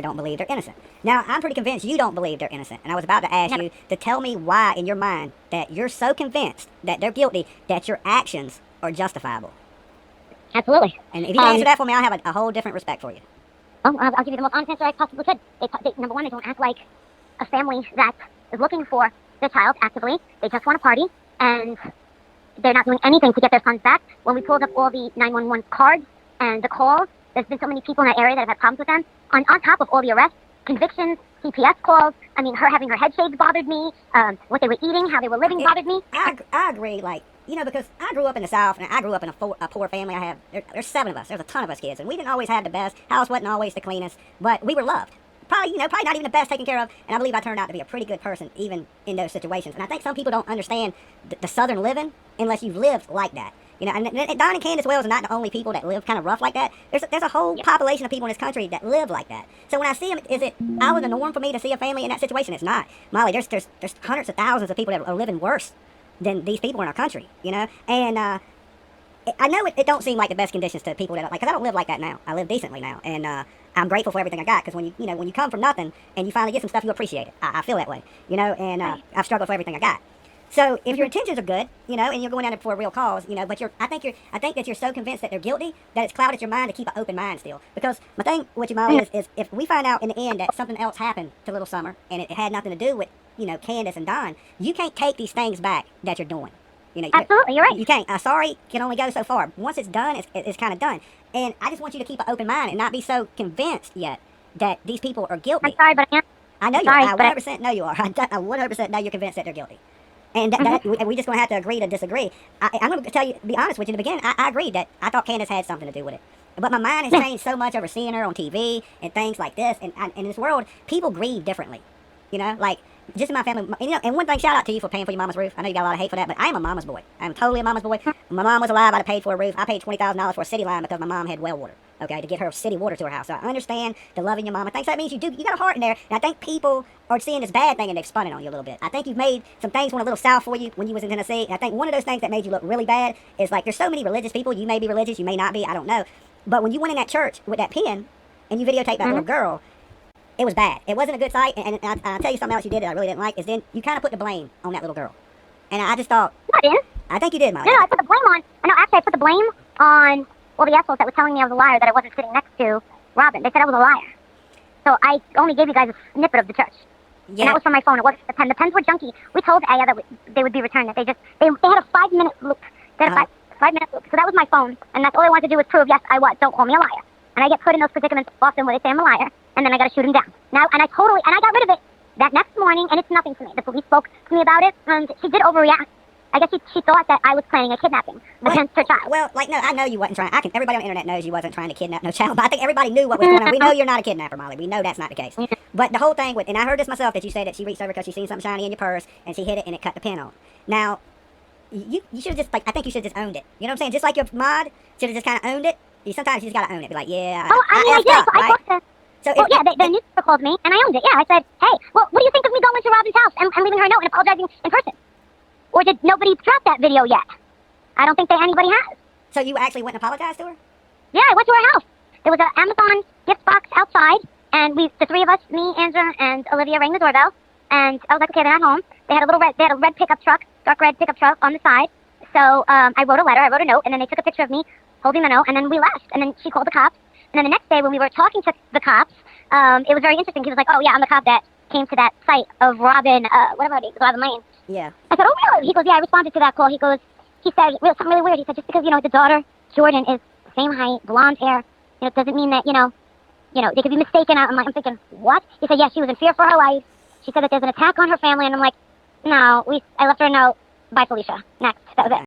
don't believe they're innocent. Now, I'm pretty convinced you don't believe they're innocent. And I was about to ask you to tell me why in your mind that you're so convinced that they're guilty that your actions are justifiable. Absolutely. And if you can answer that for me, I'll have a whole different respect for you. Oh, I'll give you the most honest answer I possibly could. Number one, they don't act like a family that is looking for their child actively. They just want to party, and they're not doing anything to get their sons back. When we pulled up all the 911 cards and the calls, there's been so many people in that area that have had problems with them. On top of all the arrests, convictions, CPS calls, I mean, having her head shaved bothered me. What they were eating, how they were living bothered me. I agree, because I grew up in the South, and I grew up in a poor family. There's 7 of us. There's a ton of us kids, and we didn't always have the best. House wasn't always the cleanest, but we were loved. Probably not even the best taken care of, and I believe I turned out to be a pretty good person, even in those situations. And I think some people don't understand the Southern living unless you've lived like that. And Don and Candace Wells are not the only people that live kind of rough like that. There's a whole population of people in this country that live like that. So when I see them, is it out of the norm for me to see a family in that situation? It's not. Molly, there's hundreds of thousands of people that are living worse than these people in our country, And I know it don't seem like the best conditions to people that, because I don't live like that now. I live decently now, and I'm grateful for everything I got, because when you come from nothing and you finally get some stuff, you appreciate it. I feel that way, and I've struggled for everything I got. So if your intentions are good, and you're going down there for a real cause, but I think that you're so convinced that they're guilty that it's clouded your mind to keep an open mind still. Because my thing with you, Molly, is if we find out in the end that something else happened to Little Summer and it had nothing to do with Candace and Don, you can't take these things back that you're doing. Absolutely, you're right. You can't. Sorry can only go so far. Once it's done, it's kind of done. And I just want you to keep an open mind and not be so convinced yet that these people are guilty. I'm sorry, but I can't. I know you are. I 100% know you are. I 100% know you're convinced that they're guilty. And we're just going to have to agree to disagree. I'm going to be honest with you in the beginning. I agreed that I thought Candace had something to do with it. But my mind has changed so much over seeing her on TV and things like this. And in this world, people grieve differently. Just in my family, and one thing, shout out to you for paying for your mama's roof. I know you got a lot of hate for that, but I am a mama's boy. I'm totally a mama's boy. When my mom was alive, I'd have paid for a roof. I paid $20,000 for a city line because my mom had well water, to get her city water to her house. So I understand the love in your mama. Thanks. That means you got a heart in there. And I think people are seeing this bad thing and they've spun it on you a little bit. I think you've made some things went a little south for you when you was in Tennessee. And I think one of those things that made you look really bad is there's so many religious people. You may be religious, you may not be, I don't know. But when you went in that church with that pen and you videotaped that little girl, it was bad. It wasn't a good sight, and I'll tell you something else you did that I really didn't like, is then you kind of put the blame on that little girl. And I just thought... No, I didn't. I think you did, Molly. No, I put the blame on... No, actually, I put the blame on all the assholes that were telling me I was a liar, that I wasn't sitting next to Robin. They said I was a liar. So I only gave you guys a snippet of the church. Yeah. And that was from my phone. It wasn't the pen. The pens were junky. We told Aya that they would be returned, that they had a 5-minute loop. They had a 5-minute loop. So that was my phone, and that's all I wanted to do was prove, yes, I was. Don't call me a liar. And I get put in those predicaments often where they say I'm a liar, and then I got to shoot him down. Now, and I got rid of it that next morning, and it's nothing to me. The police spoke to me about it, and she did overreact. I guess she thought that I was planning a kidnapping against her child. Well, no, I know you wasn't trying. Everybody on the internet knows you wasn't trying to kidnap no child, but I think everybody knew what was going on. We know you're not a kidnapper, Molly. We know that's not the case. But the whole thing and I heard this myself, that you said that she reached over because she seen something shiny in your purse, and she hit it, and it cut the pin on. Now, you should have just, I think you should have just owned it. You know what I'm saying? Just like your mod should have just kind of owned it. Sometimes you just got to own it. Be like, yeah. I did. So I talked to... the newspaper called me, and I owned it. Yeah, I said, hey, well, what do you think of me going to Robin's house and leaving her a note and apologizing in person? Or did nobody drop that video yet? I don't think that anybody has. So you actually went and apologized to her? Yeah, I went to her house. There was an Amazon gift box outside, and the 3 of us, me, Andra, and Olivia, rang the doorbell, and I was like, okay, they're not home. They had a red pickup truck, dark red pickup truck on the side. So I wrote a note, and then they took a picture of me holding the note, and then we left. And then she called the cops. And then the next day when we were talking to the cops, it was very interesting. He was like, oh, yeah, I'm the cop that came to that site of Robin, whatever it is, Robin Lane. Yeah. I said, oh, really? He goes, yeah, I responded to that call. He said, something really weird. He said, just because, the daughter, Jordan, is the same height, blonde hair, it doesn't mean that, they could be mistaken. I'm thinking, what? He said, yeah, she was in fear for her life. She said that there's an attack on her family. And I'm like, no, I left her a note. Bye, Felicia. Next. That was it.